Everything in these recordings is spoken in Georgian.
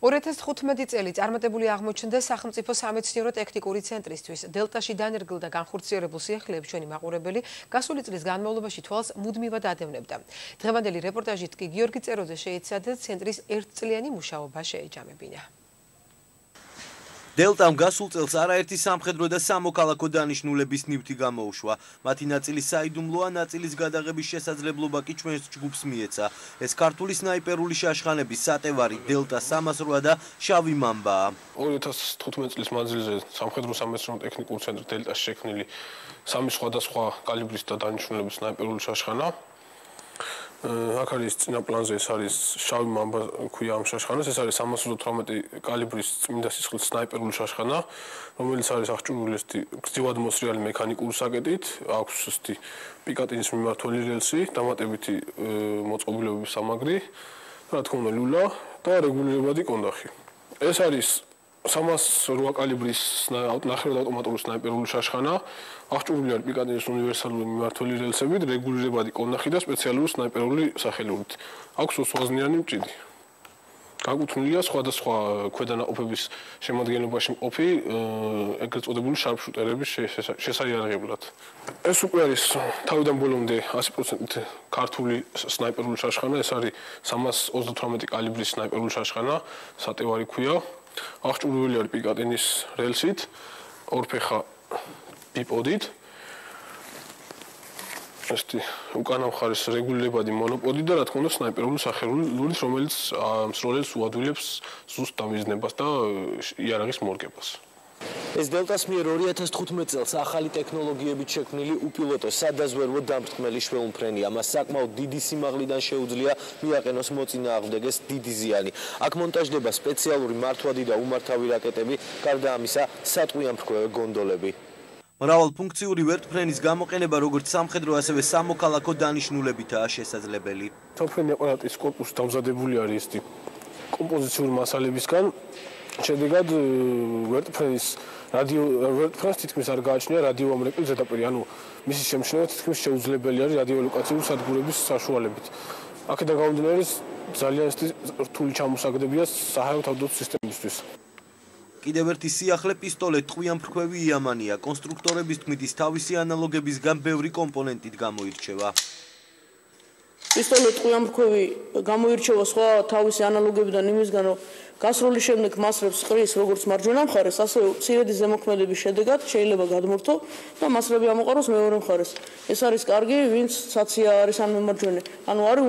2015 წელი წარმატებული აღმოჩნდა სახელმწიფო სამეცნიერო-ტექნიკური ცენტრისთვის. დელტაში დანერგილ და განხორციელებულ სიახლეებს ჩვენი მაყურებელი გასული წლის განმავლობაში თვალს მუდმივად ადევნებდა. დღევანდელი რეპორტაჟით კი გიორგი წეროზე შეეცადა ცენტრის ერთწლიანი მუშაობა შეეჯამებინა. დელტამ გასულ წელს არაერთი სამხედრო და სამოქალაქო დანიშნულების ნივთი გამოუშვა. მათი ნაწილის საიდუმლოა, ნაწილის გადაღების შესაძლებლობა კი ჩვენს ჯგუფს მიეცა. ეს ქართული სნაიპერული შაშხანების სატევარი დელტა 308 და შავი მამბაა. 2015 წლის მანძილზე სამხედრო სამეცნიერო-ტექნიკური ცენტრი დელტაში შექმნილი სამი სხვადასხვა კალიბრის და დანიშნულების სნაიპერული შაშხანა. აქ არის წინა პლანზე ეს არის შავი მამბა ქვია ამ შაშხანას, ეს არის 318 კალიბრის წმინდა სისხლის სნაიპერული შაშხანა, რომელიც არის აღჭურვილი გრძივად მოსრიალი მექანიკური საკეტით, აქვს პიკატინის მიმართული რელსი, დამატებითი მოწყობილობების სამაგრი, რა თქმა უნდა ლულა და რეგულირებადი კონდახი. ეს არის 308 კალიბრის ნახევრად ავტომატური სნაიპერული შაშხანა, აღჭურვილი არის პიკატინის უნივერსალური მიმართული რელსებით, რეგულირებადი კონდახი და სპეციალური სნაიპერული სახელურით. აქვს უსვაზნიანი მჭიდი. გაკუთვნილია სხვადასხვა ქვედანაყოფების შემადგენლობაში მყოფი ეგრეთ წოდებული შარპშუტერების შესაიარაღებლად. ეს უკვე არის თავიდან ბოლომდე 100% ქართული სნაიპერული შაშხანა, ეს არის 338 კალიბრის სნაიპერული შაშხანა, სატევარი ქვია. აღჭურვილი არის პიკატინის რელსით, ორფეხა ბიპოდით. უკანა მხარეს რეგულირებადი მონოპოდი და რა თქმა უნდა სნაიპერული სახელურით, რომელიც მსროლელს უადვილებს ზუსტ დამიზნებას და იარაღის მორგებას. ეს დელტას მიერ 2015 წელს ახალი ტექნოლოგიებით შექმნილი უპილოტო სადაზვერვო დამრტყმელი შვეულმფრენია. მას საკმაოდ დიდი სიმაღლიდან შეუძლია მიაყენოს მოწინააღმდეგეს დიდი ზიანი. აქ მონტაჟდება სპეციალური მართვადი და უმართავი რაკეტები, გარდა ამისა სატყვიამფრქვევი გონდოლები. მრავალფუნქციური ვერტმფრენის გამოყენება როგორც სამხედრო, ასევე სამოქალაქო დანიშნულებითაა შესაძლებელი. სამფრენი აპარატის კორპუსი დამზადებული არის კომპოზიციური მასალებისგან. შედეგად ვერტმფრენის თითქმის არ გააჩნია რადიოამრეკლი ზედაპირი, ანუ მისი შემჩნევა თითქმის შეუძლებელი არის რადიოლოკაციური სადგურების საშუალებით. აქედან გამომდინარე ძალიან რთული ჩამოსაგდებია საჰაერო თავდაცვის სისტემისთვის. კიდევ ერთი სიახლე პისტოლე ტყვიამფრქვევი იამანია. კონსტრუქტორების თქმით ის თავისი ანალოგებისგან ბევრი კომპონენტით გამოირჩევა. პისტოლე ტყვიამფრქვევი გამოირჩევა სხვა თავისი ანალოგებიდან იმისგან, რომ გასროლის შემდეგ მასრებს ყრის როგორც მარჯვენა მხარეს, ასევე მცირედი ზემოქმედების შედეგად შეიძლება გადმორთო და მასრები ამოყაროს მეორე მხარეს. ეს არის კარგი, ვინც საცია არის ან მემარჯვენე, ანუ არის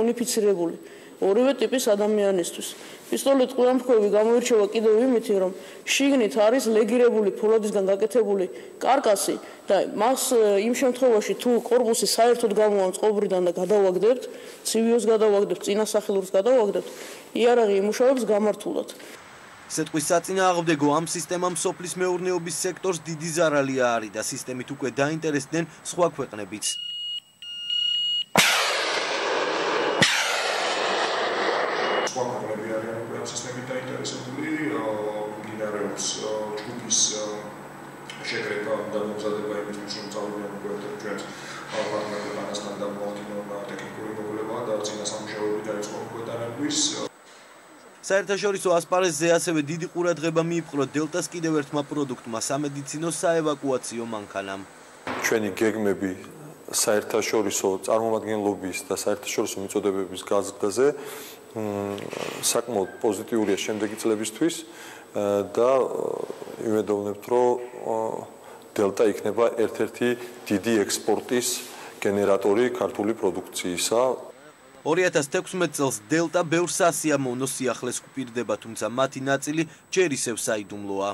უნიფიცირებული ორივე ტიპის ადამიანისთვის. პისტოლე ტყვიამფრქვევი გამოირჩევა კიდევ იმით, რომ შიგნით არის ლეგირებული ფოლადისგან გაკეთებული კარკასი და მას იმ შემთხვევაში თუ კორპუსი საერთოდ გამოვამს ყობრიდან და გადავაგდებთ, ცივიოს გადავაგდებთ, წინა სახელურს გადავაგდებთ, იარაღი იმუშავებს გამართულად. სიტყვის საწინააღმდეგო ამ სისტემამ სოფლის მეურნეობის სექტორს დიდი ზარალი აარი და სისტემით უკვე დაინტერესდნენ სხვა ქვეყნებიც. სხვა ქვეყნები არიან უკვე ამ სისტემით დაინტერესებული, მიმდინარეობს ჯგუფის შეკრება და მომზადება იმისთვის, რომ წავიდნენ უკვე ჩვენს პარტნიორებთან და მოახდინონ ტექნიკური მოგლება და წინა სამუშაოები დაიწყო უკვე დანერგვის. საერთაშორისო ასპარეზზე ასევე დიდი ყურადღება მიიპყრო დელტას კიდევ ერთმა პროდუქტმა, სამედიცინო საევაკუაციო მანქანამ. ჩვენი გეგმები საერთაშორისო წარმომადგენლობის და საერთაშორისო მიწოდებების გაზრდაზე საკმაოდ პოზიტიურია შემდეგი წლებისთვის და იმედოვნებთ, რომ დელტა იქნება ერთ-ერთი დიდი ექსპორტის გენერატორი ქართული პროდუქციისა. 2016 წელს დელტა ბევრ სასიამოვნო სიახლეს გვპირდება, თუმცა მათი ნაწილი ჯერ ისევ საიდუმლოა.